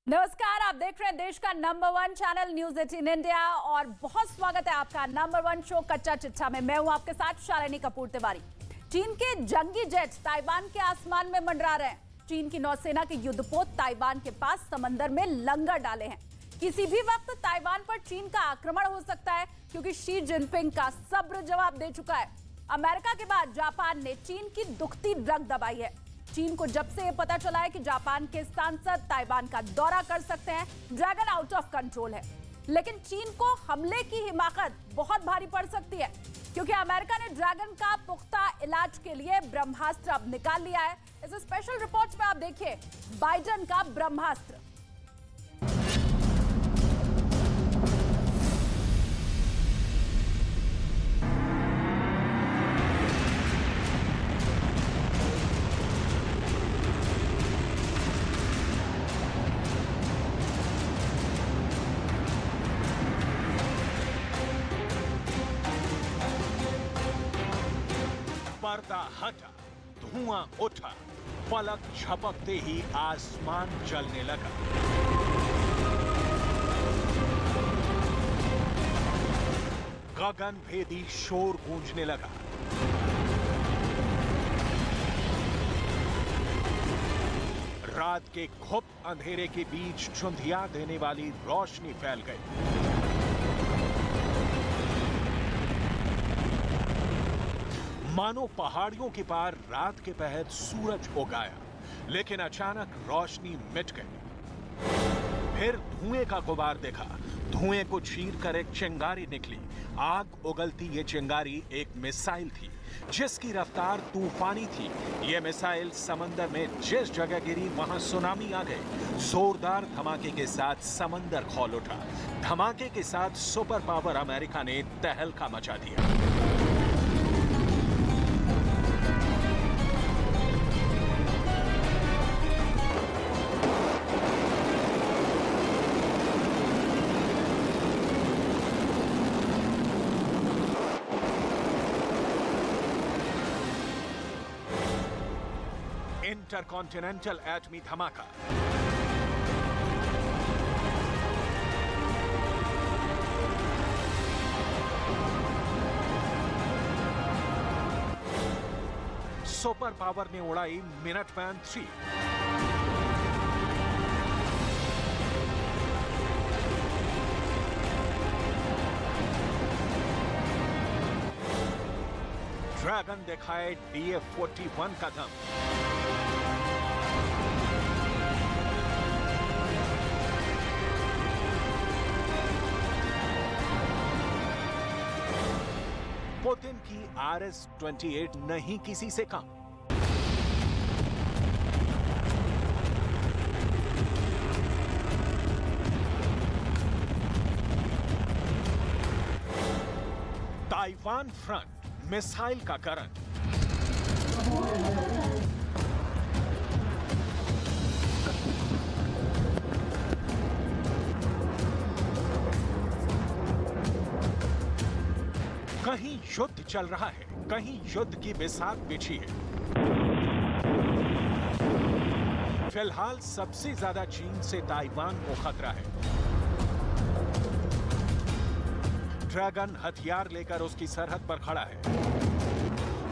नमस्कार, आप देख रहे हैं देश का नंबर 1 चैनल न्यूज 18 इंडिया और बहुत स्वागत है आपका नंबर 1 शो कच्चा चिट्ठा में। मैं हूं आपके साथ शालिनी कपूर तिवारी। चीन के जंगी जेट ताइवान के आसमान में मंडरा रहे हैं। चीन की नौसेना के युद्धपोत ताइवान के पास समंदर में लंगर डाले हैं। किसी भी वक्त ताइवान पर चीन का आक्रमण हो सकता है क्योंकि शी जिनपिंग का सब्र जवाब दे चुका है। अमेरिका के बाद जापान ने चीन की दुखती रग दबाई है। चीन को जब से ये पता चला है कि जापान के सांसद ताइवान का दौरा कर सकते हैं, ड्रैगन आउट ऑफ कंट्रोल है। लेकिन चीन को हमले की हिमाकत बहुत भारी पड़ सकती है क्योंकि अमेरिका ने ड्रैगन का पुख्ता इलाज के लिए ब्रह्मास्त्र अब निकाल लिया है। इस स्पेशल रिपोर्ट में आप देखिए बाइडेन का ब्रह्मास्त्र। पर्दा हटा, धुआं उठा, पलक झपकते ही आसमान जलने लगा। गगन भेदी शोर गूंजने लगा। रात के घुप अंधेरे के बीच चुंधिया देने वाली रोशनी फैल गई। मानो पहाड़ियों के पार रात के पहर सूरज उगाया, लेकिन अचानक रोशनी मिट गई। फिर धुएं का गुबार देखा। धुएं को चीर कर एक चिंगारी निकली। आग उगलती ये चिंगारी एक मिसाइल थी जिसकी रफ्तार तूफानी थी। ये मिसाइल समंदर में जिस जगह गिरी वहां सुनामी आ गई। जोरदार धमाके के साथ समंदर खौल उठा। धमाके के साथ सुपर पावर अमेरिका ने तहलका मचा दिया। इंटरकॉन्टिनेंटल एटमी धमाका। सुपर पावर ने उड़ाई मिनटमैन 3। ड्रैगन दिखाए DF-41 का दम। पुतिन की RS-28 नहीं किसी से कम। ताइवान फ्रंट मिसाइल का करंट। कहीं युद्ध चल रहा है, कहीं युद्ध की बिसात बिछी है। फिलहाल सबसे ज्यादा चीन से ताइवान को खतरा है। ड्रैगन हथियार लेकर उसकी सरहद पर खड़ा है।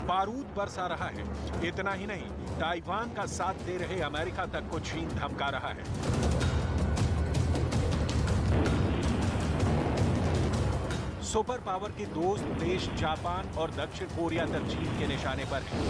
बारूद बरसा रहा है। इतना ही नहीं, ताइवान का साथ दे रहे अमेरिका तक को चीन धमका रहा है। सुपर पावर के दोस्त देश जापान और दक्षिण कोरिया तक चीन के निशाने पर हैं।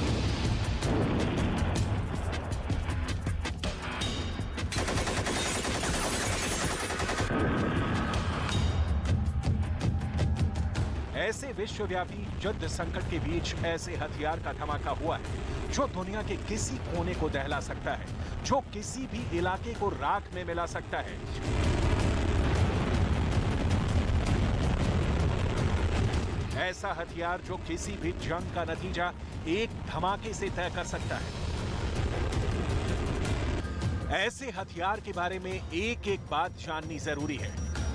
ऐसे विश्वव्यापी युद्ध संकट के बीच ऐसे हथियार का धमाका हुआ है जो दुनिया के किसी कोने को दहला सकता है, जो किसी भी इलाके को राख में मिला सकता है। ऐसा हथियार जो किसी भी जंग का नतीजा एक धमाके से तय कर सकता है। ऐसे हथियार के बारे में एक एक बात जाननी जरूरी है।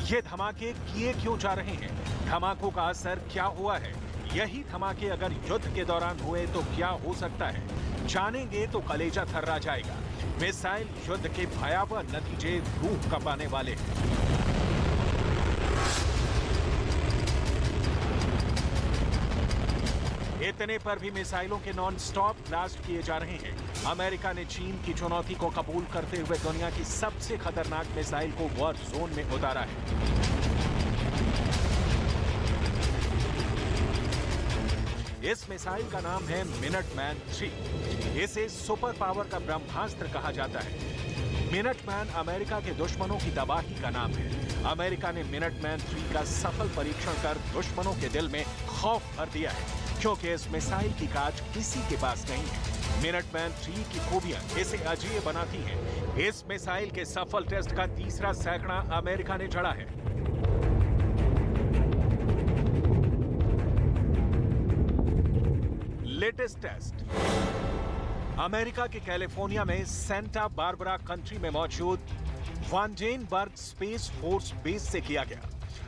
ये धमाके किए क्यों जा रहे हैं? धमाकों का असर क्या हुआ है? यही धमाके अगर युद्ध के दौरान हुए तो क्या हो सकता है? जानेंगे तो कलेजा थर्रा जाएगा। मिसाइल युद्ध के भयावह नतीजे रूह कपाने वाले हैं। इतने पर भी मिसाइलों के नॉन स्टॉप ब्लास्ट किए जा रहे हैं। अमेरिका ने चीन की चुनौती को कबूल करते हुए दुनिया की सबसे खतरनाक मिसाइल को वॉर जोन में उतारा है। इस मिसाइल का नाम है मिनटमैन 3। इसे सुपर पावर का ब्रह्मास्त्र कहा जाता है। मिनटमैन अमेरिका के दुश्मनों की तबाही का नाम है। अमेरिका ने मिनटमैन 3 का सफल परीक्षण कर दुश्मनों के दिल में खौफ भर दिया है, क्योंकि इस मिसाइल की काज किसी के पास नहीं है। मिनटमैन 3 की खूबियां इसे अजीब बनाती हैं। इस मिसाइल के सफल टेस्ट का तीसरा सैकड़ा अमेरिका ने जड़ा है। लेटेस्ट टेस्ट अमेरिका के कैलिफोर्निया में सेंटा बारबरा कंट्री में मौजूद वांडेनबर्ग स्पेस फोर्स बेस से किया गया।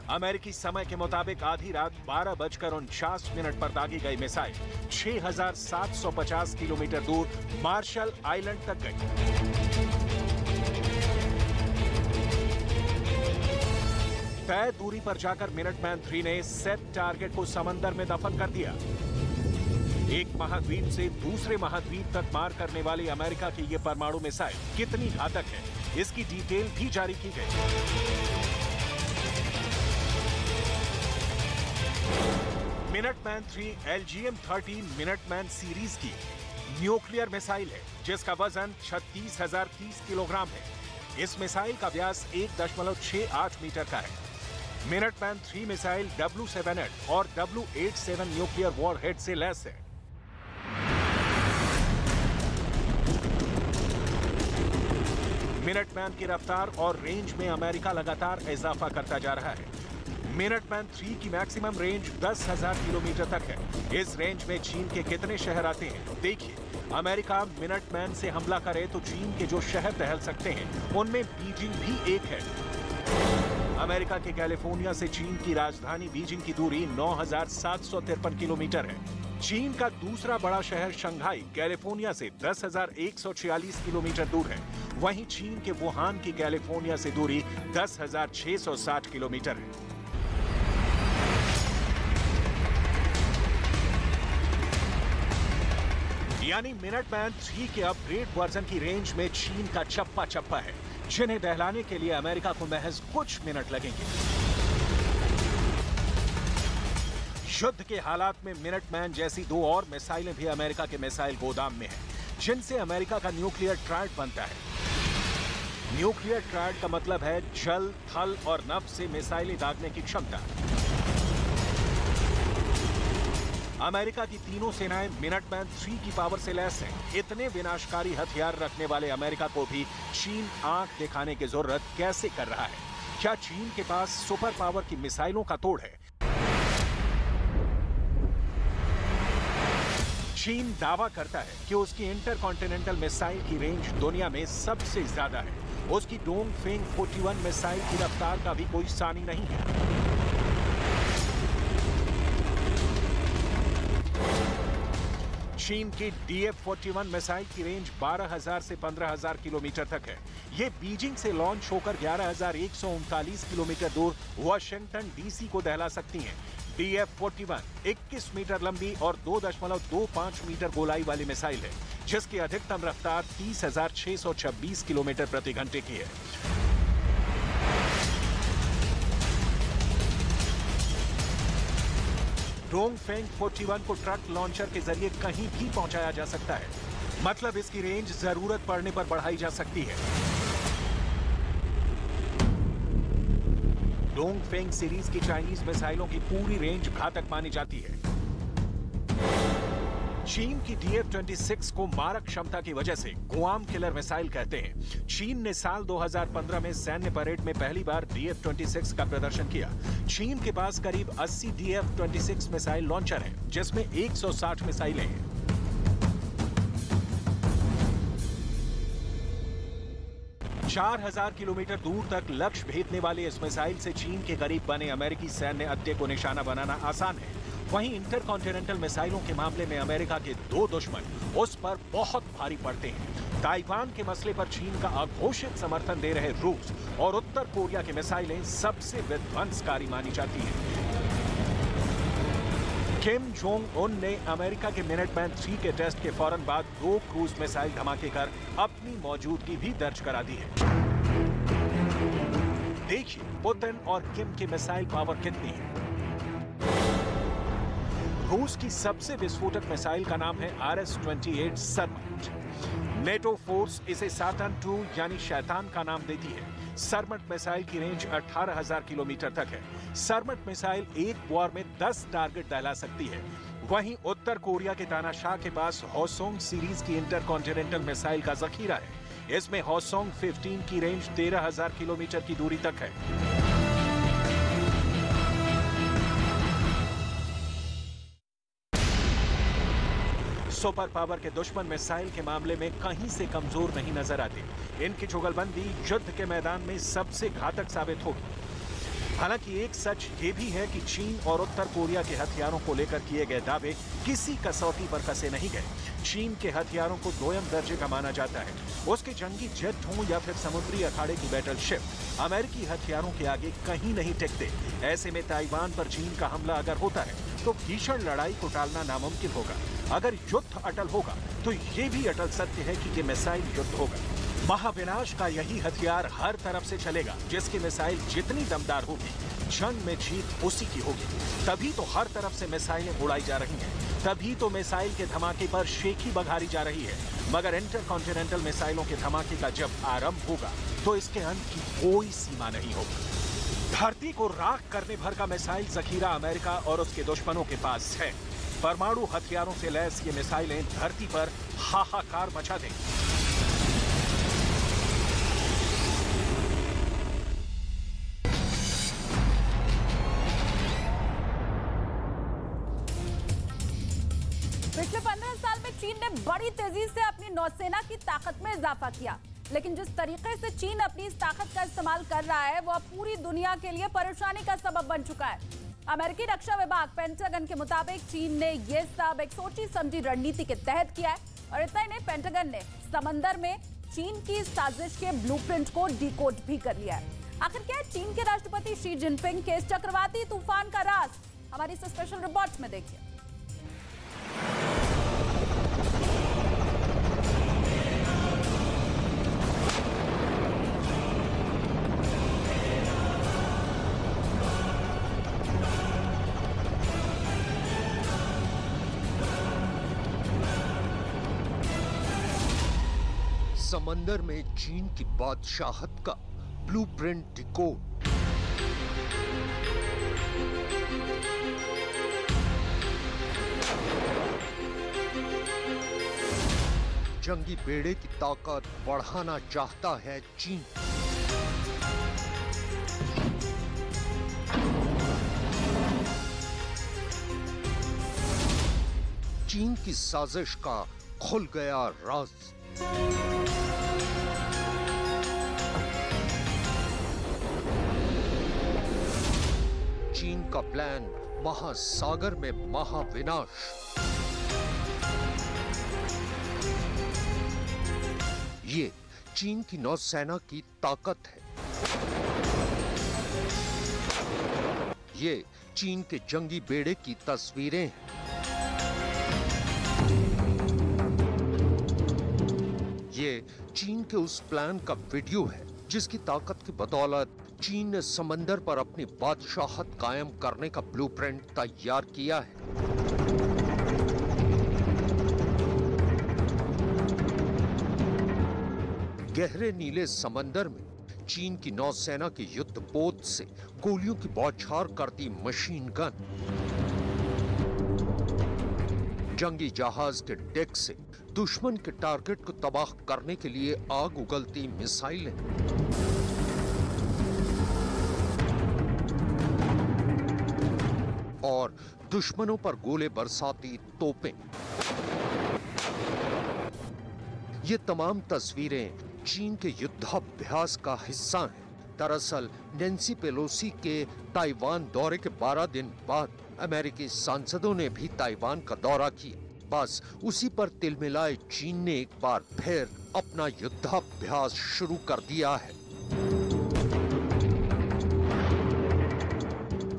अमेरिकी समय के मुताबिक आधी रात 12:49 पर दागी गई मिसाइल 6,750 किलोमीटर दूर मार्शल आइलैंड तक गई। तय दूरी पर जाकर मिनटमैन 3 ने सेट टारगेट को समंदर में दफन कर दिया। एक महाद्वीप से दूसरे महाद्वीप तक मार करने वाली अमेरिका की यह परमाणु मिसाइल कितनी घातक है, इसकी डिटेल भी जारी की गई। मिनटमैन 3 LGM-13 मिनटमैन सीरीज की न्यूक्लियर मिसाइल है, जिसका वजन 36,030 किलोग्राम है। इस मिसाइल का व्यास 1.68 मीटर का है। मिनटमैन 3 मिसाइल W7 और W87 न्यूक्लियर वॉरहेड से लैस है। मिनटमैन की रफ्तार और रेंज में अमेरिका लगातार इजाफा करता जा रहा है। मिनटमैन 3 की मैक्सिमम रेंज 10,000 किलोमीटर तक है। इस रेंज में चीन के कितने शहर आते हैं देखिए। अमेरिका मिनटमैन से हमला करे तो चीन के जो शहर टहल सकते हैं उनमें बीजिंग भी एक है। अमेरिका के कैलिफोर्निया से चीन की राजधानी बीजिंग की दूरी 9,753 किलोमीटर है। चीन का दूसरा बड़ा शहर शंघाई कैलिफोर्निया से 10,146 किलोमीटर दूर है। वहीं चीन के वुहान की कैलिफोर्निया से दूरी 10,660 किलोमीटर है। यानी मिनटमैन 3 के अपग्रेड वर्जन की रेंज में चीन का चप्पा चप्पा है, जिन्हें दहलाने के लिए अमेरिका को महज कुछ मिनट लगेंगे। युद्ध के हालात में मिनटमैन जैसी दो और मिसाइलें भी अमेरिका के मिसाइल गोदाम में हैं, जिनसे अमेरिका का न्यूक्लियर ट्रायड बनता है। न्यूक्लियर ट्रायड का मतलब है जल, थल और नभ से मिसाइलें दागने की क्षमता। अमेरिका की तीनों सेनाएं मिनटमैन 3 की पावर से लैस हैं। इतने विनाशकारी हथियार रखने वाले अमेरिका को भी चीन आंख दिखाने की जरूरत कैसे कर रहा है? क्या चीन के पास सुपर पावर की मिसाइलों का तोड़ है? चीन दावा करता है कि उसकी इंटरकॉन्टिनेंटल मिसाइल की रेंज दुनिया में सबसे ज्यादा है। उसकी डोंगफेंग 41 मिसाइल की रफ्तार का भी कोई सानी नहीं है। चीन की DF-41 मिसाइल की रेंज 12,000 से 15,000 किलोमीटर तक है। ये बीजिंग से लॉन्च होकर 11,139 किलोमीटर दूर वाशिंगटन DC को दहला सकती हैं। DF-41 21 मीटर लंबी और 2.25 मीटर गोलाई वाली मिसाइल है, जिसकी अधिकतम रफ्तार 30,626 किलोमीटर प्रति घंटे की है। डोंगफेंग 41 को ट्रक लॉन्चर के जरिए कहीं भी पहुंचाया जा सकता है, मतलब इसकी रेंज जरूरत पड़ने पर बढ़ाई जा सकती है। डोंगफेंग सीरीज की चाइनीज मिसाइलों की पूरी रेंज घातक मानी जाती है। चीन की DF-26 को मारक क्षमता की वजह से गुआम किलर मिसाइल कहते हैं। चीन ने साल 2015 में सैन्य परेड में पहली बार DF-26 का प्रदर्शन किया। चीन के पास करीब 80 DF-26 मिसाइल लॉन्चर हैं, जिसमें 160 मिसाइलें हैं। चार 4,000 किलोमीटर दूर तक लक्ष्य भेदने वाले इस मिसाइल से चीन के करीब बने अमेरिकी सैन्य अड्डे को निशाना बनाना आसान है। वहीं इंटरकॉन्टिनेंटल मिसाइलों के मामले में अमेरिका के दो दुश्मन उस पर बहुत भारी पड़ते हैं। ताइवान के मसले पर चीन का अघोषित समर्थन दे रहे रूस और उत्तर कोरिया की मिसाइलें सबसे विध्वंसकारी मानी जाती हैं। किम जोंग उन ने अमेरिका के मिनटमैन 3 के टेस्ट के फौरन बाद 2 क्रूज मिसाइल धमाके कर अपनी मौजूदगी भी दर्ज करा दी है। देखिए पुतिन और किम की मिसाइल पावर कितनी है। रूस की सबसे विस्फोटक मिसाइल का नाम है RS-28 सरमट। नेटो फोर्स इसे साटन 2 यानी शैतान का नाम देती है। सरमट मिसाइल की रेंज 18,000 किलोमीटर तक है। सरमट मिसाइल एक वार में 10 टारगेट दहला सकती है। वहीं उत्तर कोरिया के तानाशाह के पास होसोंग सीरीज की इंटरकॉन्टिनेंटल मिसाइल का जखीरा है। इसमें होसोंग 15 की रेंज 13,000 किलोमीटर की दूरी तक है। सुपर पावर के दुश्मन मिसाइल के मामले में कहीं से कमजोर नहीं नजर आते। इनकी जुगलबंदी युद्ध के मैदान में सबसे घातक साबित होगी। हालांकि एक सच ये भी है कि चीन और उत्तर कोरिया के हथियारों को लेकर किए गए दावे किसी कसौटी पर कसे नहीं गए। चीन के हथियारों को दोयम दर्जे का माना जाता है। उसके जंगी जेट हों या फिर समुद्री अखाड़े की बैटलशिप, अमेरिकी हथियारों के आगे कहीं नहीं टिकते। ऐसे में ताइवान पर चीन का हमला अगर होता है तो भीषण लड़ाई को टालना नामुमकिन होगा। अगर युद्ध अटल होगा तो ये भी अटल सत्य है कि ये मिसाइल युद्ध होगा। महाविनाश का यही हथियार हर तरफ से चलेगा। जिसकी मिसाइल जितनी दमदार होगी, जंग में जीत उसी की होगी। तभी तो हर तरफ से मिसाइलें उड़ाई जा रही हैं। तभी तो मिसाइल के धमाके पर शेखी बघारी जा रही है। मगर इंटरकॉन्टिनेंटल मिसाइलों के धमाके का जब आरंभ होगा तो इसके अंत की कोई सीमा नहीं होगी। धरती को राख करने भर का मिसाइल जखीरा अमेरिका और उसके दुश्मनों के पास है। परमाणु हथियारों से लैस ये मिसाइलें धरती पर हाहाकार मचा देंगी। पिछले 15 साल में चीन ने बड़ी तेजी से अपनी नौसेना की ताकत में इजाफा किया, लेकिन जिस तरीके से चीन अपनी इस ताकत का इस्तेमाल कर रहा है वो अब पूरी दुनिया के लिए परेशानी का सबब बन चुका है। अमेरिकी रक्षा विभाग पेंटागन के मुताबिक चीन ने ये सब एक सोची समझी रणनीति के तहत किया है। और इतना ही नहीं, पेंटागन ने समंदर में चीन की साजिश के ब्लूप्रिंट को डिकोड भी कर लिया है। आखिर क्या है चीन के राष्ट्रपति शी जिनपिंग के इस चक्रवाती तूफान का राज? हमारी इस स्पेशल रिपोर्ट में देखिए। समंदर में चीन की बादशाहत का ब्लूप्रिंट डिकोड। जंगी बेड़े की ताकत बढ़ाना चाहता है चीन। चीन की साजिश का खुल गया राज। चीन का प्लान महासागर में महाविनाश। ये चीन की नौसेना की ताकत है। ये चीन के जंगी बेड़े की तस्वीरें हैं। ये चीन के उस प्लान का वीडियो है जिसकी ताकत की बदौलत चीन ने समंदर पर अपनी बादशाहत कायम करने का ब्लूप्रिंट तैयार किया है। गहरे नीले समंदर में चीन की नौसेना की युद्धपोत से गोलियों की बौछार करती मशीन गन, जंगी जहाज के डेक से दुश्मन के टारगेट को तबाह करने के लिए आग उगलती मिसाइलें, और दुश्मनों पर गोले बरसाती तोपें। ये तमाम तस्वीरें चीन के युद्धाभ्यास का हिस्सा हैं। दरअसल नैन्सी पेलोसी के ताइवान दौरे के 12 दिन बाद अमेरिकी सांसदों ने भी ताइवान का दौरा किया। बस उसी पर तिलमिलाए चीन ने एक बार फिर अपना युद्धाभ्यास शुरू कर दिया है।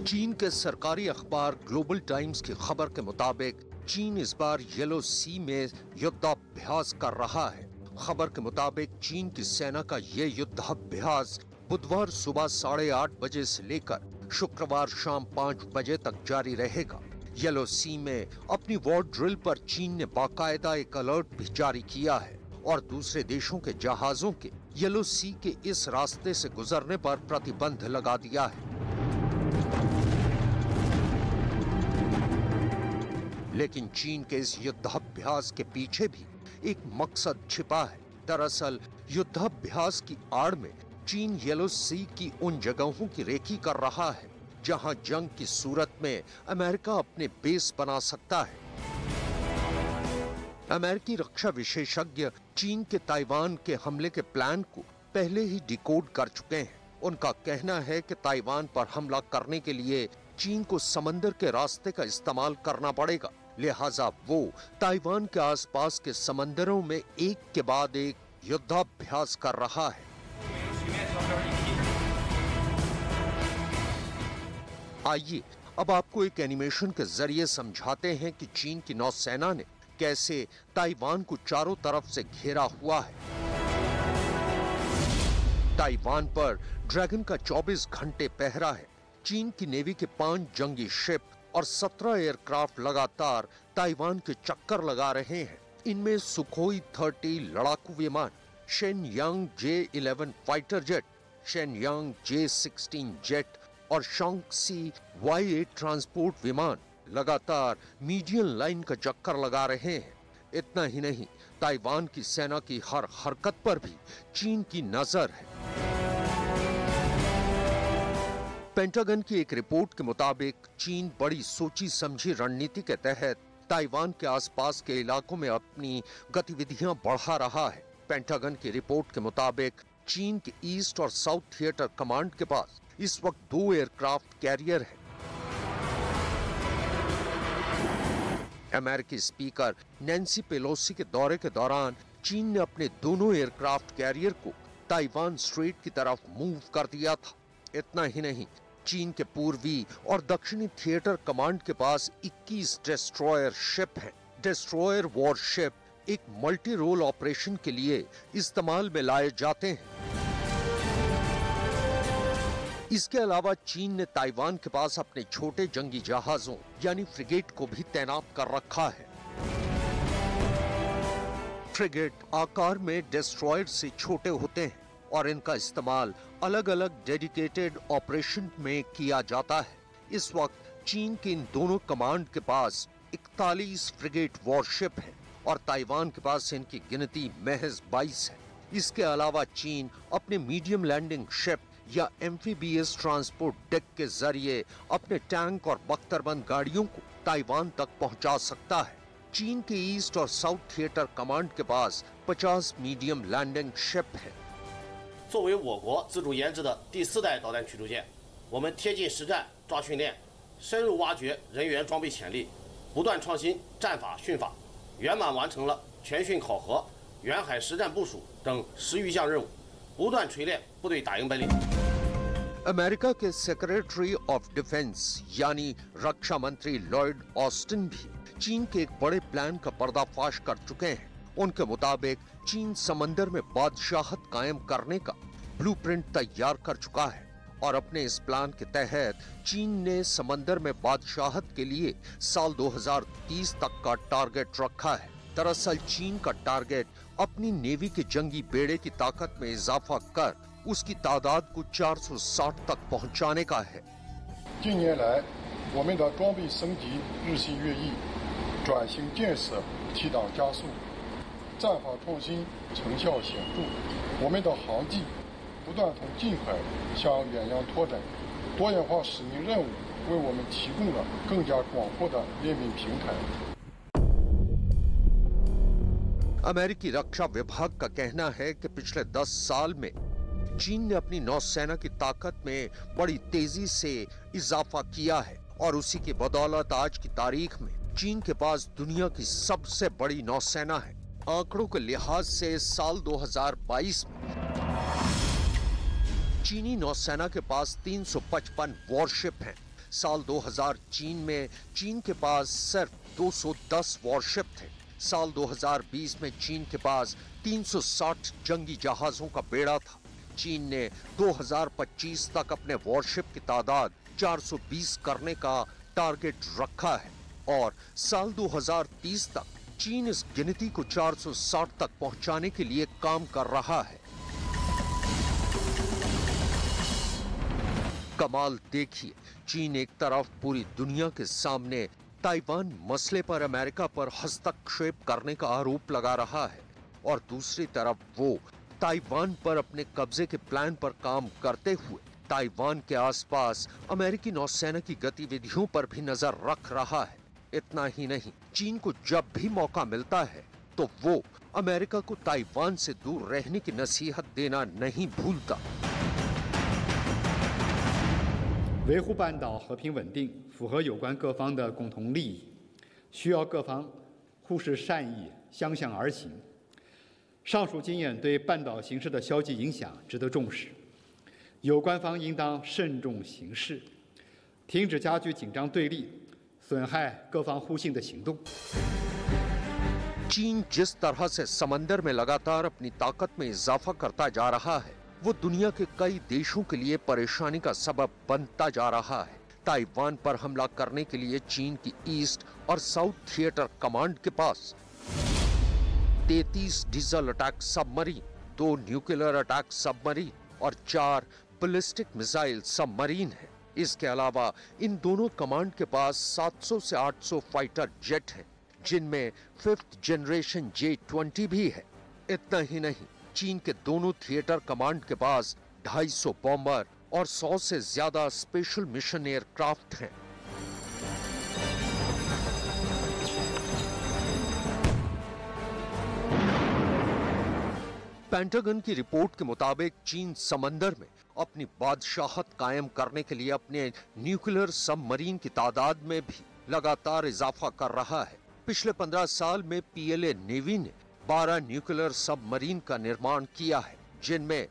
चीन के सरकारी अखबार ग्लोबल टाइम्स की खबर के मुताबिक चीन इस बार येलो सी में युद्धाभ्यास कर रहा है। खबर के मुताबिक चीन की सेना का यह युद्धाभ्यास बुधवार सुबह 8:30 बजे से लेकर शुक्रवार शाम 5 बजे तक जारी रहेगा। येलो सी में अपनी वॉर ड्रिल पर चीन ने बाकायदा एक अलर्ट भी जारी किया है और दूसरे देशों के जहाजों के येलो सी के इस रास्ते से गुजरने पर प्रतिबंध लगा दिया है। लेकिन चीन के इस युद्धाभ्यास के पीछे भी एक मकसद छिपा है। दरअसल युद्धाभ्यास की आड़ में चीन येलो सी की उन जगहों की रेकी कर रहा है जहां जंग की सूरत में अमेरिका अपने बेस बना सकता है। अमेरिकी रक्षा विशेषज्ञ चीन के ताइवान के हमले के प्लान को पहले ही डिकोड कर चुके हैं। उनका कहना है कि ताइवान पर हमला करने के लिए चीन को समंदर के रास्ते का इस्तेमाल करना पड़ेगा, लिहाजा वो ताइवान के आसपास के समंदरों में एक के बाद एक युद्धाभ्यास कर रहा है। आइए अब आपको एक एनिमेशन के जरिए समझाते हैं कि चीन की नौसेना ने कैसे ताइवान को चारों तरफ से घेरा हुआ है। ताइवान पर ड्रैगन का 24 घंटे पहरा है। चीन की नेवी के 5 जंगी शिप और 17 एयरक्राफ्ट लगातार ताइवान के चक्कर लगा रहे हैं। इनमें सुखोई 30 लड़ाकू विमान, Shenyang J-11 fighter jet, Shenyang J-16 jet और शांक्सी Y-8 ट्रांसपोर्ट विमान लगातार मीडियन लाइन का चक्कर लगा रहे हैं। इतना ही नहीं, ताइवान की सेना की हर हरकत पर भी चीन की नजर है। पेंटागन की एक रिपोर्ट के मुताबिक चीन बड़ी सोची समझी रणनीति के तहत ताइवान के आसपास के इलाकों में अपनी गतिविधियां बढ़ा रहा है। पेंटागन की रिपोर्ट के मुताबिक चीन के ईस्ट और साउथ थिएटर कमांड के पास इस वक्त 2 एयरक्राफ्ट कैरियर है। अमेरिकी स्पीकर नैन्सी पेलोसी के दौरे के दौरान चीन ने अपने दोनों एयरक्राफ्ट कैरियर को ताइवान स्ट्रेट की तरफ मूव कर दिया था। इतना ही नहीं, चीन के पूर्वी और दक्षिणी थिएटर कमांड के पास 21 डिस्ट्रॉयर शिप हैं। डिस्ट्रॉयर वॉरशिप एक मल्टी रोल ऑपरेशन के लिए इस्तेमाल में लाए जाते हैं। इसके अलावा चीन ने ताइवान के पास अपने छोटे जंगी जहाजों यानी फ्रिगेट को भी तैनात कर रखा है। फ्रिगेट आकार में डिस्ट्रॉयर से छोटे होते हैं और इनका इस्तेमाल अलग अलग डेडिकेटेड ऑपरेशन में किया जाता है। इस वक्त चीन के इन दोनों कमांड के पास 41 फ्रिगेट वॉरशिप हैं और ताइवान के पास इनकी गिनती महज 22 है। इसके अलावा चीन अपने मीडियम लैंडिंग शिप या एम्फीबियस ट्रांसपोर्ट डेक के जरिए अपने टैंक और बख्तरबंद गाड़ियों को ताइवान तक पहुंचा सकता है। चीन के ईस्ट और साउथ थिएटर कमांड के पास 50 मीडियम लैंडिंग शिप है। 作为我国自主研制的第4代导弹驱逐舰，我们贴近实战抓训练，深入挖掘人员装备潜力，不断创新战法训法，圆满完成了全训考核、远海实战部署等10余项任务，不断锤炼部队打赢本领。 अमेरिका के सेक्रेटरी ऑफ डिफेंस यानी रक्षा मंत्री लॉयड ऑस्टिन भी चीन के एक बड़े प्लान का पर्दाफाश कर चुके हैं। उनके मुताबिक चीन समंदर में बादशाहत कायम करने का ब्लूप्रिंट तैयार कर चुका है और अपने इस प्लान के तहत चीन ने समंदर में बादशाहत के लिए साल 2030 तक का टारगेट रखा है। दरअसल चीन का टारगेट अपनी नेवी के जंगी बेड़े की ताकत में इजाफा कर उसकी तादाद को 460 तक पहुंचाने का है। 近年来，我们的装备升级日新月异，转型建设提档加速，战法创新成效显著。我们的航技不断从近海向远洋拓展，多元化使命任务为我们提供了更加广阔的练兵平台。 अमेरिकी रक्षा विभाग का कहना है कि पिछले 10 साल में चीन ने अपनी नौसेना की ताकत में बड़ी तेजी से इजाफा किया है और उसी की बदौलत आज की तारीख में चीन के पास दुनिया की सबसे बड़ी नौसेना है। आंकड़ों के लिहाज से साल 2022 में चीनी नौसेना के पास 355 वॉरशिप हैं। साल 2000 में चीन के पास सिर्फ 210 वॉरशिप थे। साल 2020 में चीन के पास 360 जंगी जहाजों का बेड़ा था। चीन ने 2025 तक अपने वॉरशिप की तादाद 420 करने का टारगेट रखा है और साल 2030 तक चीन इस गिनती को 460 तक पहुंचाने के लिए काम कर रहा है। कमाल देखिए, चीन एक तरफ पूरी दुनिया के सामने ताइवान मसले पर अमेरिका पर हस्तक्षेप करने का आरोप लगा रहा है और दूसरी तरफ वो ताइवान पर अपने कब्जे के प्लान पर काम करते हुए ताइवान के आसपास अमेरिकी नौसेना की गतिविधियों पर भी नजर रख रहा है। इतना ही नहीं, चीन को जब भी मौका मिलता है तो वो अमेरिका को ताइवान से दूर रहने की नसीहत देना नहीं भूलता। 维护半岛和平稳定符合有关各方的共同利益，需要各方互视善意，相向而行。上述经验对半岛形势的消极影响值得重视，有关方应当慎重行事，停止加剧紧张对立、损害各方互信的行动。 चीन जिस तरह से समंदर में लगातार अपनी ताकत में इजाफा करता जा रहा है, वो दुनिया के कई देशों के लिए परेशानी का सबब बनता जा रहा है। ताइवान पर हमला करने के लिए चीन की ईस्ट और साउथ थिएटर कमांड के पास 33 diesel attack submarine, 2 nuclear attack submarine और 4 बैलिस्टिक मिसाइल सबमरीन है। इसके अलावा इन दोनों कमांड के पास 700 से 800 फाइटर जेट हैं, जिनमें 5th जनरेशन J-20 भी है। इतना ही नहीं, चीन के दोनों थिएटर कमांड के पास 250 बॉम्बर और 100 से ज्यादा स्पेशल मिशन एयरक्राफ्ट हैं। पेंटागन की रिपोर्ट के मुताबिक चीन समंदर में अपनी बादशाहत कायम करने के लिए अपने न्यूक्लियर सबमरीन की तादाद में भी लगातार इजाफा कर रहा है। पिछले 15 साल में पीएलए नेवी ने 12 न्यूक्लियर सबमरीन का निर्माण किया है, जिनमें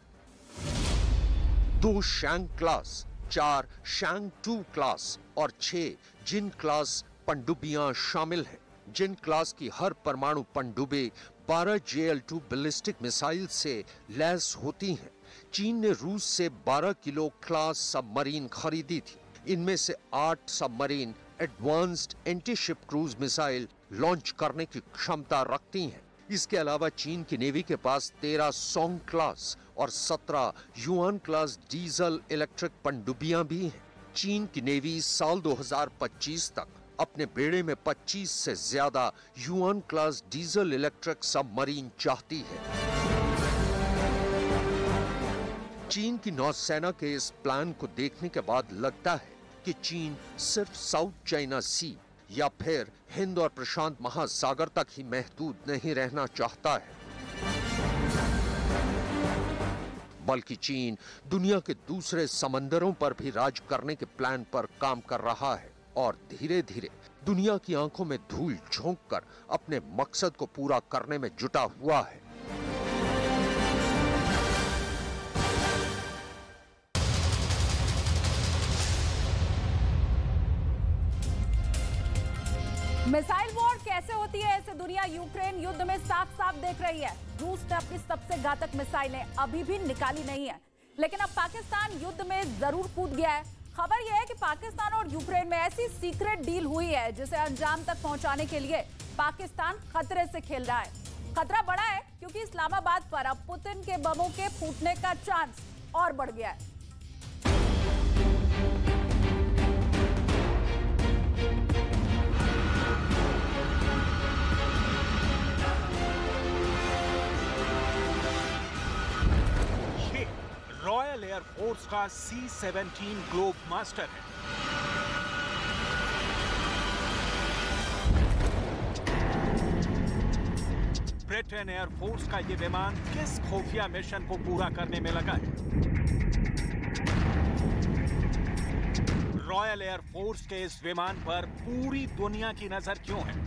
2 शैंग क्लास, 4 शैंग 2 क्लास और 6 जिन क्लास पनडुब्बियां शामिल हैं। जिन क्लास की हर परमाणु पनडुब्बी 12 JL-2 बैलिस्टिक मिसाइल से लैस होती हैं। चीन ने रूस से 12 किलो क्लास सबमरीन खरीदी थी। इनमें से 8 submarine advanced anti-ship cruise missile launch करने की क्षमता रखती हैं। इसके अलावा चीन की नेवी के पास 13 सोंग क्लास और 17 युआन क्लास डीजल इलेक्ट्रिक पनडुब्बियां भी हैं। चीन की नेवी साल 2025 तक अपने बेड़े में 25 से ज्यादा yuan class diesel electric submarine चाहती है। चीन की नौसेना के इस प्लान को देखने के बाद लगता है कि चीन सिर्फ साउथ चाइना सी या फिर हिंद और प्रशांत महासागर तक ही महदूद नहीं रहना चाहता है, बल्कि चीन दुनिया के दूसरे समंदरों पर भी राज करने के प्लान पर काम कर रहा है और धीरे धीरे दुनिया की आंखों में धूल झोंककर अपने मकसद को पूरा करने में जुटा हुआ है। मिसाइल वॉर कैसे होती है, ऐसे दुनिया यूक्रेन युद्ध में साफ साफ देख रही है। रूस ने अपनी सबसे घातक मिसाइलें अभी भी निकाली नहीं है, लेकिन अब पाकिस्तान युद्ध में जरूर कूद गया है। खबर यह है कि पाकिस्तान और यूक्रेन में ऐसी सीक्रेट डील हुई है जिसे अंजाम तक पहुंचाने के लिए पाकिस्तान खतरे से खेल रहा है। खतरा बड़ा है क्योंकि इस्लामाबाद पर अब पुतिन के बमों के फूटने का चांस और बढ़ गया है। रॉयल एयर फोर्स का C-17 ग्लोब मास्टर है। ब्रिटेन एयर फोर्स का यह विमान किस खुफिया मिशन को पूरा करने में लगा है? रॉयल एयर फोर्स के इस विमान पर पूरी दुनिया की नजर क्यों है?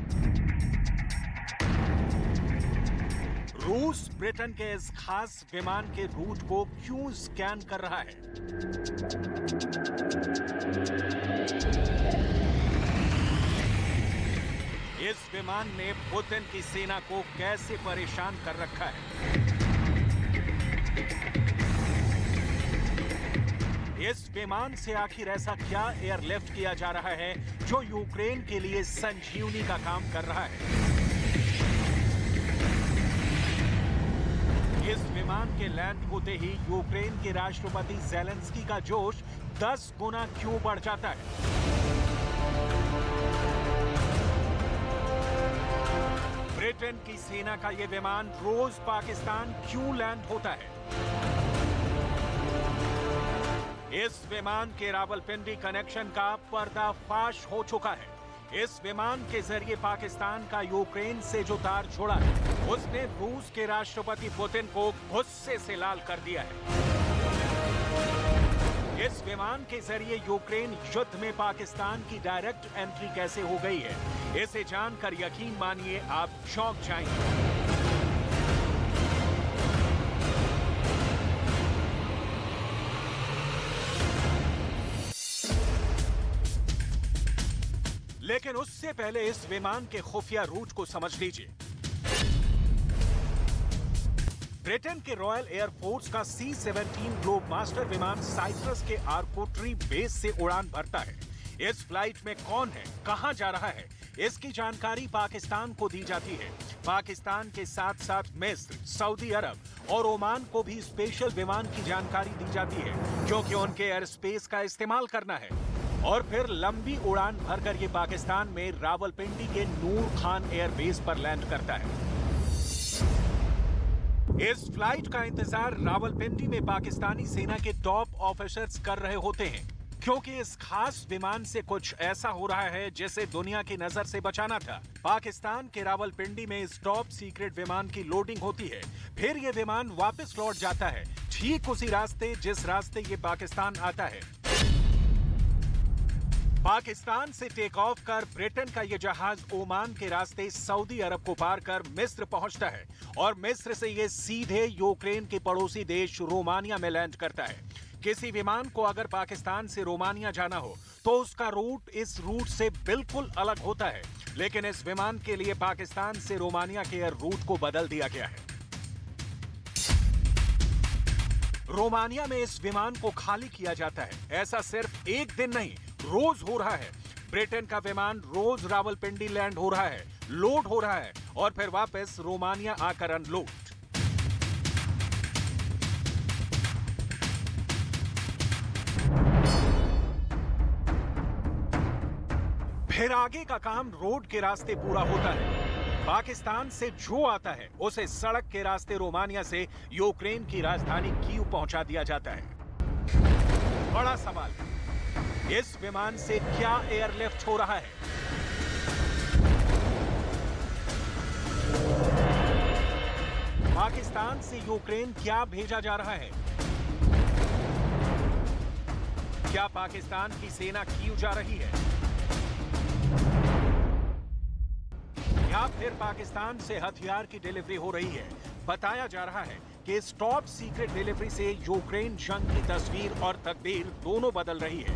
रूस ब्रिटेन के इस खास विमान के रूट को क्यों स्कैन कर रहा है? इस विमान ने पुतिन की सेना को कैसे परेशान कर रखा है? इस विमान से आखिर ऐसा क्या एयरलिफ्ट किया जा रहा है जो यूक्रेन के लिए संजीवनी का काम कर रहा है? इस विमान के लैंड होते ही यूक्रेन के राष्ट्रपति ज़ेलेंस्की का जोश 10 गुना क्यों बढ़ जाता है? ब्रिटेन की सेना का यह विमान रोज पाकिस्तान क्यों लैंड होता है? इस विमान के रावलपिंडी कनेक्शन का पर्दाफाश हो चुका है। इस विमान के जरिए पाकिस्तान का यूक्रेन से जो तार जुड़ा है, उसने रूस के राष्ट्रपति पुतिन को गुस्से से लाल कर दिया है। इस विमान के जरिए यूक्रेन युद्ध में पाकिस्तान की डायरेक्ट एंट्री कैसे हो गई है, इसे जानकर यकीन मानिए आप चौंक जाएंगे। लेकिन उससे पहले इस विमान के खुफिया रूट को समझ लीजिए। ब्रिटेन के रॉयल एयरफोर्स का C-17 ग्लोबमास्टर विमान साइप्रस के आर्कोट्री बेस से उड़ान भरता है। इस फ्लाइट में कौन है, कहां जा रहा है, इसकी जानकारी पाकिस्तान को दी जाती है। पाकिस्तान के साथ साथ मिस्र, सऊदी अरब और ओमान को भी स्पेशल विमान की जानकारी दी जाती है, क्योंकि उनके एयर स्पेस का इस्तेमाल करना है। और फिर लंबी उड़ान भरकर ये पाकिस्तान में रावलपिंडी के नूर खान एयरबेस पर लैंड करता है। इस फ्लाइट का इंतजार रावलपिंडी में पाकिस्तानी सेना के टॉप ऑफिसर्स कर रहे होते हैं, क्योंकि इस खास विमान से कुछ ऐसा हो रहा है जिसे दुनिया की नजर से बचाना था। पाकिस्तान के रावलपिंडी में इस टॉप सीक्रेट विमान की लोडिंग होती है, फिर ये विमान वापस लौट जाता है ठीक उसी रास्ते जिस रास्ते ये पाकिस्तान आता है। पाकिस्तान से टेक ऑफ कर ब्रिटेन का यह जहाज ओमान के रास्ते सऊदी अरब को पार कर मिस्र पहुंचता है और मिस्र से यह सीधे यूक्रेन के पड़ोसी देश रोमानिया में लैंड करता है। किसी विमान को अगर पाकिस्तान से रोमानिया जाना हो तो उसका रूट इस रूट से बिल्कुल अलग होता है, लेकिन इस विमान के लिए पाकिस्तान से रोमानिया के एयर रूट को बदल दिया गया है। रोमानिया में इस विमान को खाली किया जाता है। ऐसा सिर्फ एक दिन नहीं, रोज हो रहा है। ब्रिटेन का विमान रोज रावलपिंडी लैंड हो रहा है, लोड हो रहा है और फिर वापस रोमानिया आकर अनलोड। फिर आगे का काम रोड के रास्ते पूरा होता है। पाकिस्तान से जो आता है उसे सड़क के रास्ते रोमानिया से यूक्रेन की राजधानी कीव पहुंचा दिया जाता है। बड़ा सवाल है, इस विमान से क्या एयरलिफ्ट हो रहा है? पाकिस्तान से यूक्रेन क्या भेजा जा रहा है? क्या पाकिस्तान की सेना कीव जा रही है या फिर पाकिस्तान से हथियार की डिलीवरी हो रही है? बताया जा रहा है कि इस टॉप सीक्रेट डिलीवरी से यूक्रेन जंग की तस्वीर और तकदीर दोनों बदल रही है।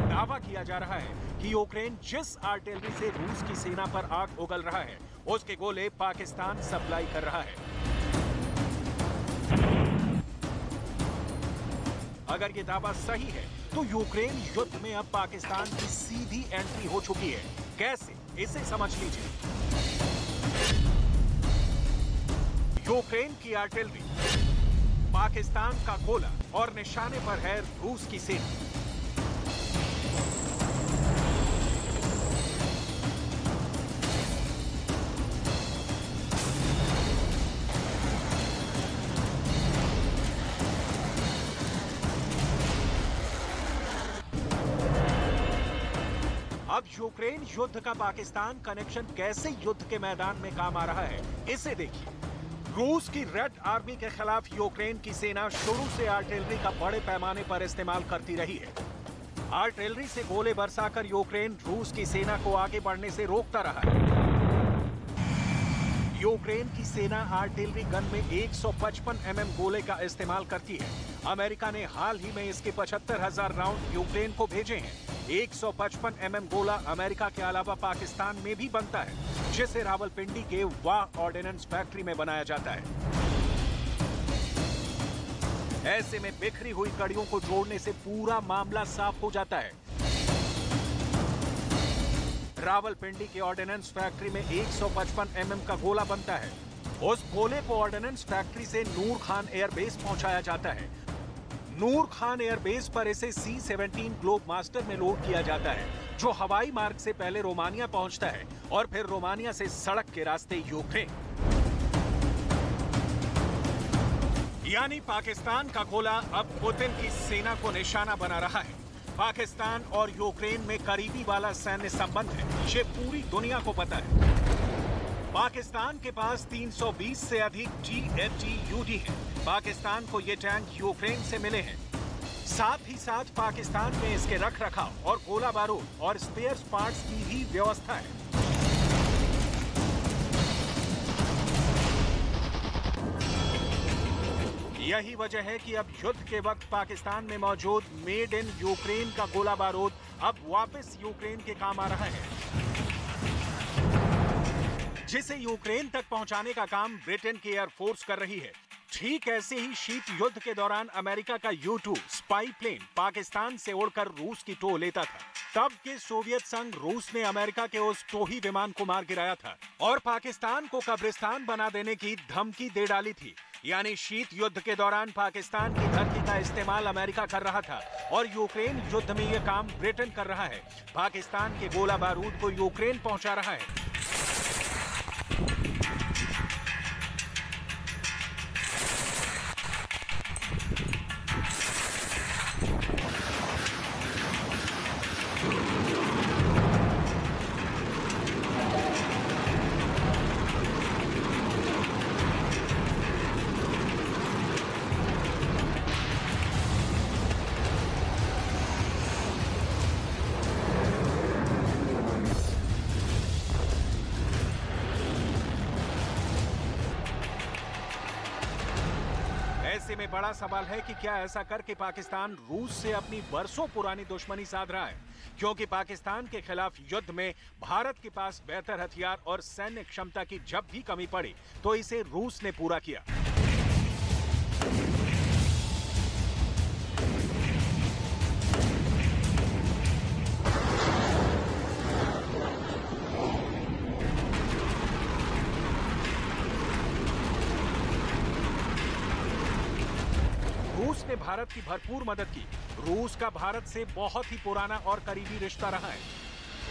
दावा किया जा रहा है कि यूक्रेन जिस आर्टिलरी से रूस की सेना पर आग उगल रहा है, उसके गोले पाकिस्तान सप्लाई कर रहा है। अगर ये दावा सही है तो यूक्रेन युद्ध में अब पाकिस्तान की सीधी एंट्री हो चुकी है। कैसे, इसे समझ लीजिए। यूक्रेन की आर्टिलरी, पाकिस्तान का गोला और निशाने पर है रूस की सेना। अब यूक्रेन युद्ध का पाकिस्तान कनेक्शन कैसे युद्ध के मैदान में काम आ रहा है, इसे देखिए। रूस की रेड आर्मी के खिलाफ यूक्रेन की सेना शुरू से आर्टिलरी का बड़े पैमाने पर इस्तेमाल करती रही है। आर्टिलरी से गोले बरसाकर यूक्रेन रूस की सेना को आगे बढ़ने से रोकता रहा है। यूक्रेन की सेना आर्टिलरी गन में 155 mm गोले का इस्तेमाल करती है। अमेरिका ने हाल ही में इसके 75,000 राउंड यूक्रेन को भेजे हैं। 155 mm गोला अमेरिका के अलावा पाकिस्तान में भी बनता है, जिसे रावलपिंडी के वाह ऑर्डिनेंस फैक्ट्री में बनाया जाता है। ऐसे में बिखरी हुई कड़ियों को जोड़ने से पूरा मामला साफ हो जाता है। रावलपिंडी के ऑर्डिनेंस फैक्ट्री में 155 mm का गोला बनता है। उस गोले को ऑर्डिनेंस फैक्ट्री से नूर खान एयरबेस पहुंचाया जाता है। नूर खान एयरबेस पर इसे C-17 ग्लोब मास्टर में लोड किया जाता है, जो हवाई मार्ग से पहले रोमानिया पहुंचता है और फिर रोमानिया से सड़क के रास्ते यूक्रेन। यानी पाकिस्तान का गोला अब पुतिन की सेना को निशाना बना रहा है। पाकिस्तान और यूक्रेन में करीबी वाला सैन्य संबंध है, ये पूरी दुनिया को पता है। पाकिस्तान के पास 320 से अधिक GFG-UD है। पाकिस्तान को ये टैंक यूक्रेन से मिले हैं। साथ ही साथ पाकिस्तान में इसके रख रखाव और गोला बारूद और स्पेयर पार्ट्स की भी व्यवस्था है। यही वजह है कि अब युद्ध के वक्त पाकिस्तान में मौजूद मेड इन यूक्रेन का गोला बारूद अब वापस यूक्रेन के काम आ रहा है, जिसे यूक्रेन तक पहुंचाने का काम ब्रिटेन की एयरफोर्स कर रही है। ठीक ऐसे ही शीत युद्ध के दौरान अमेरिका का U-2 स्पाई प्लेन पाकिस्तान से उड़कर रूस की टो लेता था। तब के सोवियत संघ रूस ने अमेरिका के उस टोही विमान को मार गिराया था और पाकिस्तान को कब्रिस्तान बना देने की धमकी दे डाली थी। यानी शीत युद्ध के दौरान पाकिस्तान की धरती का इस्तेमाल अमेरिका कर रहा था और यूक्रेन युद्ध में यह काम ब्रिटेन कर रहा है। पाकिस्तान के गोला बारूद को यूक्रेन पहुंचा रहा है। ऐसे में बड़ा सवाल है कि क्या ऐसा करके पाकिस्तान रूस से अपनी बरसों पुरानी दुश्मनी साध रहा है, क्योंकि पाकिस्तान के खिलाफ युद्ध में भारत के पास बेहतर हथियार और सैन्य क्षमता की जब भी कमी पड़ी तो इसे रूस ने पूरा किया। रूस ने भारत की भरपूर मदद की। रूस का भारत से बहुत ही पुराना और करीबी रिश्ता रहा है।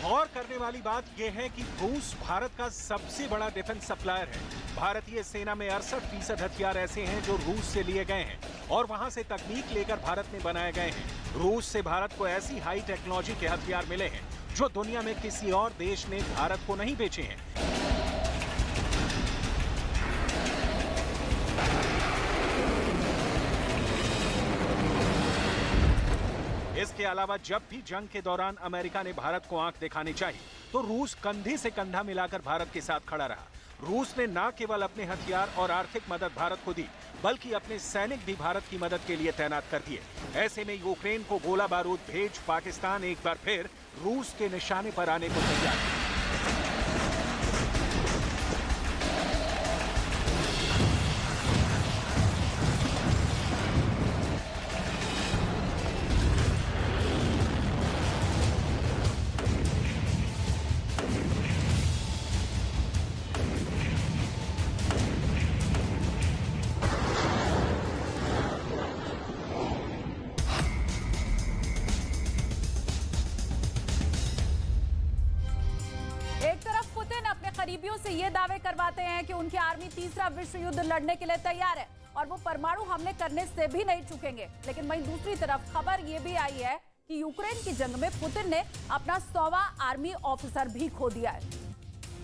गौर करने वाली बात यह है कि रूस भारत का सबसे बड़ा डिफेंस सप्लायर है। भारतीय सेना में 68% हथियार ऐसे हैं जो रूस से लिए गए हैं और वहां से तकनीक लेकर भारत में बनाए गए हैं। रूस से भारत को ऐसी हाई टेक्नोलॉजी के हथियार मिले हैं जो दुनिया में किसी और देश ने भारत को नहीं बेचे हैं। इसके अलावा जब भी जंग के दौरान अमेरिका ने भारत को आंख दिखानी चाहिए तो रूस कंधे से कंधा मिलाकर भारत के साथ खड़ा रहा। रूस ने न केवल अपने हथियार और आर्थिक मदद भारत को दी, बल्कि अपने सैनिक भी भारत की मदद के लिए तैनात कर दिए। ऐसे में यूक्रेन को गोला बारूद भेज पाकिस्तान एक बार फिर रूस के निशाने पर आने को तैयार है। करीबियों से ये दावे करवाते हैं कि उनकी आर्मी तीसरा विश्व युद्ध लड़ने के लिए तैयार है और वो परमाणु हमले करने से भी नहीं चूकेंगे। लेकिन वहीं दूसरी तरफ खबर ये भी आई है कि यूक्रेन की जंग में पुतिन ने अपना 100वां आर्मी ऑफिसर भी खो दिया है।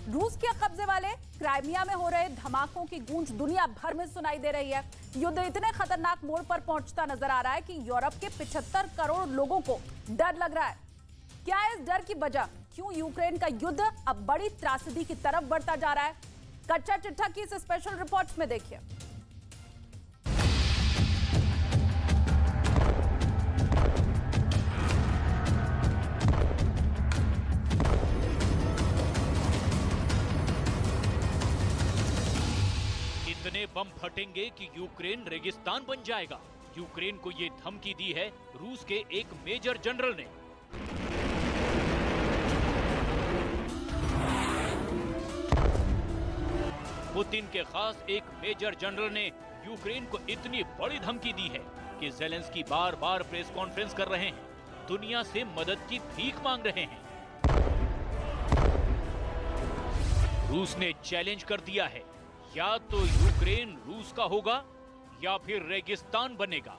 रूस के कब्जे वाले क्राइमिया में हो रहे धमाकों की गूंज दुनिया भर में सुनाई दे रही है। युद्ध इतने खतरनाक मोड़ पर पहुंचता नजर आ रहा है कि यूरोप के 75 करोड़ लोगों को डर लग रहा है। क्या है इस डर की वजह? क्यों यूक्रेन का युद्ध अब बड़ी त्रासदी की तरफ बढ़ता जा रहा है? कच्चा चिट्ठा की इस स्पेशल रिपोर्ट में देखिए। इतने बम फटेंगे कि यूक्रेन रेगिस्तान बन जाएगा। यूक्रेन को ये धमकी दी है रूस के एक मेजर जनरल ने। पुतिन के खास एक मेजर जनरल ने यूक्रेन को इतनी बड़ी धमकी दी है कि ज़ेलेंस्की बार बार प्रेस कॉन्फ्रेंस कर रहे हैं, दुनिया से मदद की भीख मांग रहे हैं। रूस ने चैलेंज कर दिया है, या तो यूक्रेन रूस का होगा या फिर रेगिस्तान बनेगा।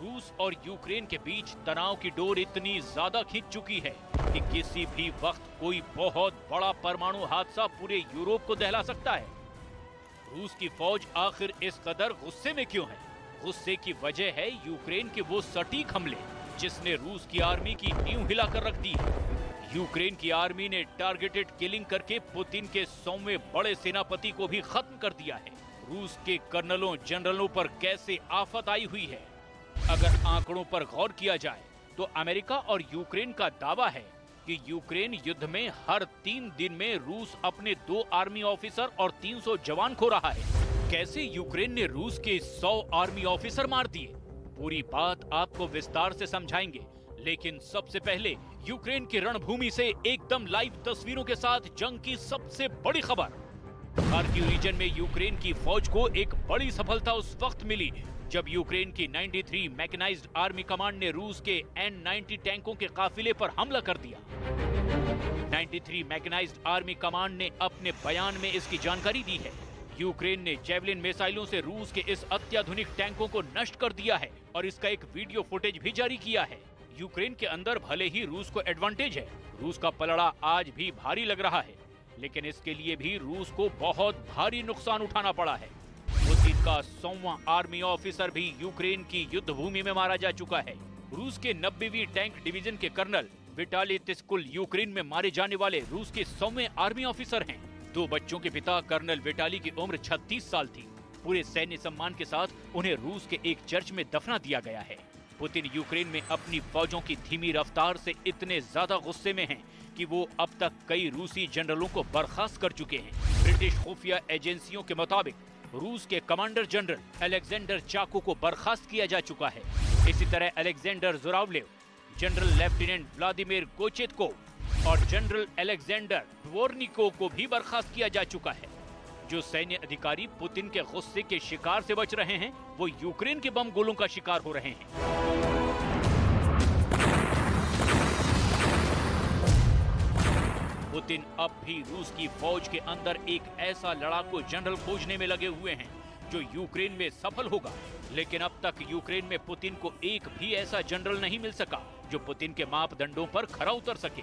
रूस और यूक्रेन के बीच तनाव की डोर इतनी ज्यादा खींच चुकी है कि किसी भी वक्त कोई बहुत बड़ा परमाणु हादसा पूरे यूरोप को दहला सकता है। रूस की फौज आखिर इस कदर गुस्से में क्यों है? गुस्से की वजह है यूक्रेन के वो सटीक हमले जिसने रूस की आर्मी की नींव हिलाकर रख दी है। यूक्रेन की आर्मी ने टारगेटेड किलिंग करके पुतिन के 100वें बड़े सेनापति को भी खत्म कर दिया है। रूस के कर्नलों जनरलों पर कैसे आफत आई हुई है? अगर आंकड़ों पर गौर किया जाए तो अमेरिका और यूक्रेन का दावा है कि यूक्रेन युद्ध में हर 3 दिन में रूस अपने 2 आर्मी ऑफिसर और 300 जवान खो रहा है। कैसे यूक्रेन ने रूस के 100 आर्मी ऑफिसर मार दिए? पूरी बात आपको विस्तार से समझाएंगे, लेकिन सबसे पहले यूक्रेन की रणभूमि से एकदम लाइव तस्वीरों के साथ जंग की सबसे बड़ी खबर। खार्किव रीजन में यूक्रेन की फौज को एक बड़ी सफलता उस वक्त मिली जब यूक्रेन की 93 मैकेनाइज्ड आर्मी कमांड ने रूस के N-90 टैंकों के काफिले पर हमला कर दिया। 93 मैकेनाइज्ड आर्मी कमांड ने अपने बयान में इसकी जानकारी दी है। यूक्रेन ने जेवलिन मिसाइलों से रूस के इस अत्याधुनिक टैंकों को नष्ट कर दिया है और इसका एक वीडियो फुटेज भी जारी किया है। यूक्रेन के अंदर भले ही रूस को एडवांटेज है, रूस का पलड़ा आज भी भारी लग रहा है, लेकिन इसके लिए भी रूस को बहुत भारी नुकसान उठाना पड़ा है। पुतिन का 100वां आर्मी ऑफिसर भी यूक्रेन की युद्ध भूमि में मारा जा चुका है। रूस के 90वीं टैंक डिवीजन के कर्नल विटाली तिस्कुल यूक्रेन में मारे जाने वाले रूस के 100वें आर्मी ऑफिसर हैं। 2 बच्चों के पिता कर्नल विटाली की उम्र 36 साल थी। पूरे सैन्य सम्मान के साथ उन्हें रूस के एक चर्च में दफना दिया गया है। पुतिन यूक्रेन में अपनी फौजों की धीमी रफ्तार से इतने ज्यादा गुस्से में हैं कि वो अब तक कई रूसी जनरलों को बर्खास्त कर चुके हैं। ब्रिटिश खुफिया एजेंसियों के मुताबिक रूस के कमांडर जनरल अलेक्जेंडर चाको को बर्खास्त किया जा चुका है। इसी तरह Alexander Zhuravlev, general lieutenant Vladimir गोचेतको और जनरल अलेक्जेंडर ड्वोर्निको को भी बर्खास्त किया जा चुका है। जो सैन्य अधिकारी पुतिन के गुस्से के शिकार से बच रहे हैं, वो यूक्रेन के बम गोलों का शिकार हो रहे हैं। पुतिन अब भी रूस की फौज के अंदर एक ऐसा लड़ाकू जनरल खोजने में लगे हुए हैं जो यूक्रेन में सफल होगा, लेकिन अब तक यूक्रेन में पुतिन को एक भी ऐसा जनरल नहीं मिल सका जो पुतिन के मापदंडों पर खरा उतर सके।